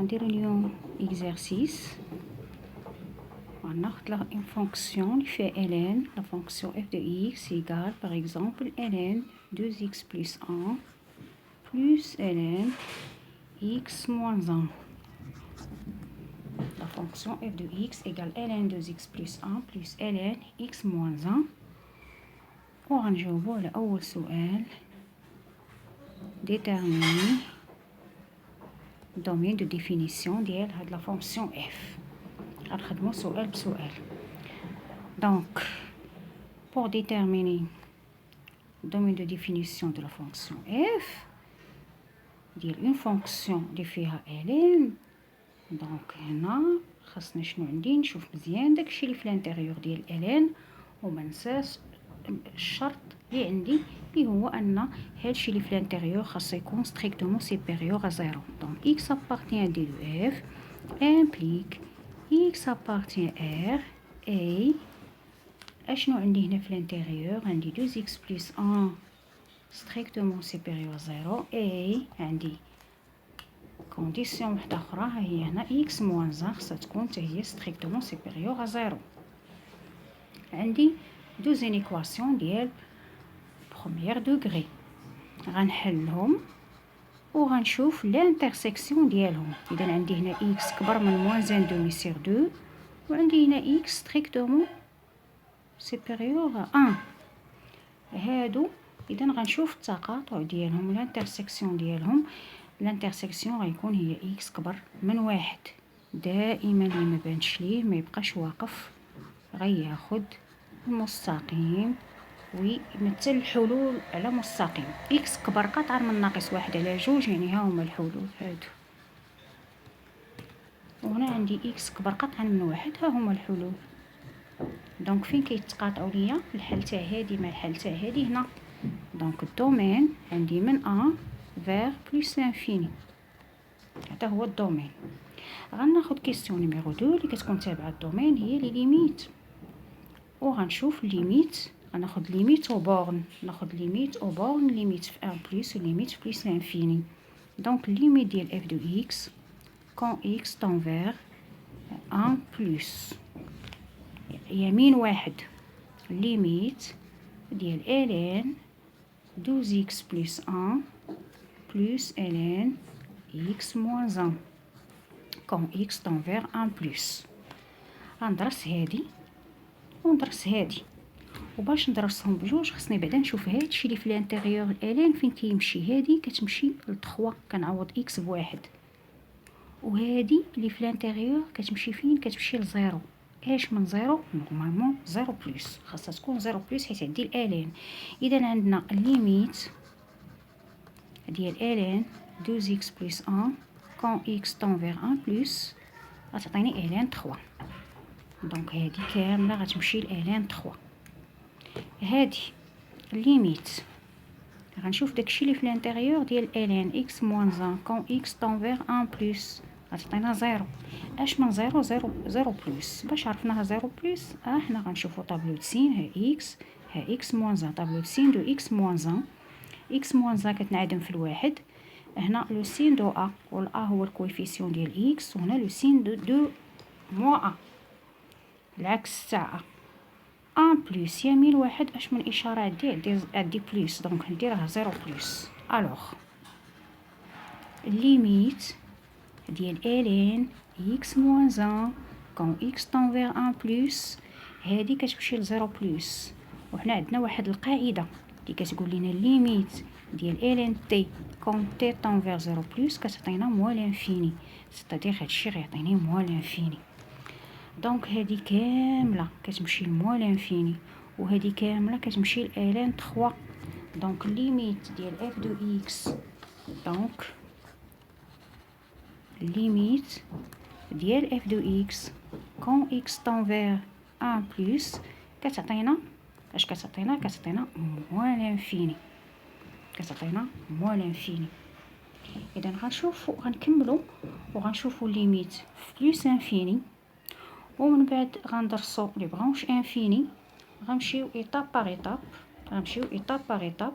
غندير اليوم اكزرسيس. غناخد une fonction اللي فيها ln. la fonction f de x égale par exemple ln 2x plus 1 plus ln x moins 1. La fonction f de x égale ln 2x plus 1 plus ln x moins 1. وغنجاوبو على أول سؤال. déterminer domaine de définition ديال هاد la fonction f. غنخدمو سؤال بسؤال. Donc, pour déterminer domaine de définition de la fonction f ديال une fonction اللي فيها ln. دونك هنا خاصنا شنو عندي؟ نشوف مزيان داكشي اللي في الانتيريور ديال ln وما ننساش الشرط اللي عندي اللي هو ان هادشي اللي في الانتيريور خاصو يكون strictement supérieur à 0. donc x appartient à d de f implique x appartient à r et اشنو عندي هنا في الانتيريور؟ عندي 2x plus 1 strictement supérieur à 0 et عندي كونديسيون وحده اخرى ها هي هنا x moins 1 خاصها تكون حتى هي strictement supérieur à 0. عندي دو زينيكواسيون ديال بروميير دوغري غنحلهم وغنشوف لانترسيكسيون ديالهم. اذا عندي هنا x كبر من موان 1 دومي سير 2 وعندي هنا x ستريكتومون سوبيريور 1. هادو اذا غنشوف التقاطع ديالهم لانترسيكسيون ديالهم. لانترسيكسيون غيكون هي x كبر من 1. دائما اللي ما بانش ليه ما يبقاش واقف، غياخد المستقيم ويمثل الحلول على مستقيم. اكس كبر قطعا من ناقص 1 على 2 يعني ها هما الحلول هادو. وهنا عندي اكس كبر قطعا من 1 ها هما الحلول. دونك فين كيتقاطعوا ليا الحل تاع هادي مع الحل تاع هادي هنا. دونك الدومين عندي من 1 vers plus l'infini. هذا هو الدومين. غناخد كيسيون نيميرو 2 اللي كتكون تابعه الدومين هي لي ليميت. وغنشوف ليميت غناخد ليميت او بورن. ناخد ليميت او بورن ليميت في 1 بلس وليميت في بلس لانفيني. دونك ليميت ديال اف دو اكس كون اكس طون فيغ 1 بلس يمين 1 ليميت ديال ln 12x بلس 1 بلس ln x moins 1 كون x طون فيغ 1 بلس. غندرس هادي وندرس هادي، وباش ندرسهم بجوج خصني بعدا نشوف هادشي اللي في الانتيريور الان فين كيمشي. هادي كتمشي ل3 كنعوض اكس بواحد، وهادي اللي في الانتيريور كتمشي فين؟ كتمشي ل0. اش من 0 نورمالمون 0 بلس، خاصها تكون 0 بلس حيت عندي الان. اذا عندنا الليميت ديال ln 2x بلس 1 كون x طون فيغ 1 بلس غتعطيني ln 3. دونك هادي كامله غتمشي لln 3. هادي ليميت غنشوف داكشي اللي في الانتيريور ديال ln x moins 1 كون x طون فيغ 1 بلس غتعطينا 0. اش من 0 0 بلس. باش عرفناها 0 بلس حنا غنشوفو طابلو د سين. ها x ها x moins 1 طابلو د سين دو x moins 1. x moins 1 كتنعدم في الواحد. هنا لو سين دو ا وال ا هو الكويفيسيون ديال x وهنا لو سين دو موا ا العكس تاع 1 بلس يمين 1 اش من اشاره عندي بلس دونك نديرها 0 بلس. الوغ ليميت ديال ln x moins 1 كون x طون فيغ 1 بلس هادي كتمشي ل 0 بلس. وحنا عندنا واحد القاعده اللي كتقول لنا ليميت ديال ln t كون t طون فيغ 0 بلس كتعطينا موال انفيني، ستادير هادشي غيعطيني موال انفيني. دونك هادي كامله كتمشي لموال انفيني وهادي كامله كتمشي لln 3. دونك ليميت ديال f دو x دونك ليميت ديال f دو x كون x طون فيغ 1 بلس كتعطينا اش كتعطينا موال انفيني. كتعطينا موال انفيني. اذا غنشوفوا غنكملوا وغنشوفوا ليميت في بلس انفيني ومن بعد غندرسوا لي برونش انفيني. غنمشيو ايطاب باغ ايطاب